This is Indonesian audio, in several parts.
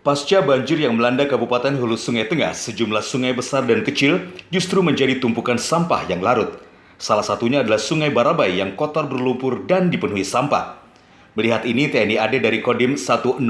Pasca banjir yang melanda Kabupaten Hulu Sungai Tengah, sejumlah sungai besar dan kecil justru menjadi tumpukan sampah yang larut. Salah satunya adalah Sungai Barabai yang kotor berlumpur dan dipenuhi sampah. Melihat ini, TNI AD dari Kodim 1002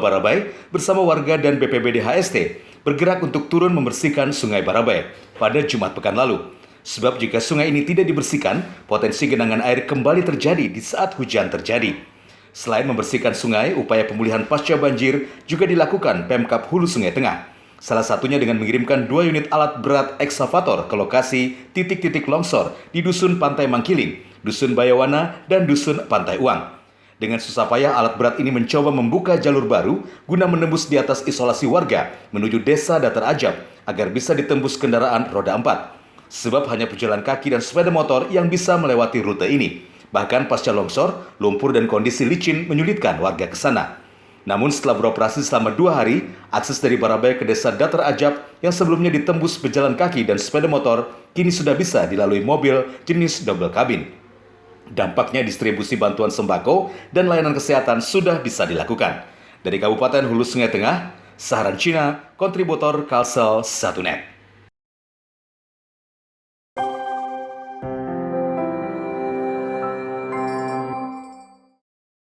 Barabai bersama warga dan BPBD HST bergerak untuk turun membersihkan Sungai Barabai pada Jumat pekan lalu. Sebab jika sungai ini tidak dibersihkan, potensi genangan air kembali terjadi di saat hujan terjadi. Selain membersihkan sungai, upaya pemulihan pasca banjir juga dilakukan Pemkab Hulu Sungai Tengah. Salah satunya dengan mengirimkan 2 unit alat berat eksavator ke lokasi titik-titik longsor di Dusun Pantai Mangkiling, Dusun Bayawana, dan Dusun Pantai Uang. Dengan susah payah, alat berat ini mencoba membuka jalur baru guna menembus di atas isolasi warga menuju Desa Datar Ajab agar bisa ditembus kendaraan roda 4. Sebab hanya pejalan kaki dan sepeda motor yang bisa melewati rute ini. Bahkan pasca longsor, lumpur dan kondisi licin menyulitkan warga ke sana. Namun setelah beroperasi selama 2 hari, akses dari Barabai ke Desa Datar Ajab yang sebelumnya ditembus pejalan kaki dan sepeda motor, kini sudah bisa dilalui mobil jenis double kabin. Dampaknya distribusi bantuan sembako dan layanan kesehatan sudah bisa dilakukan. Dari Kabupaten Hulu Sungai Tengah, Saharan Cina, kontributor Kalsel 1net.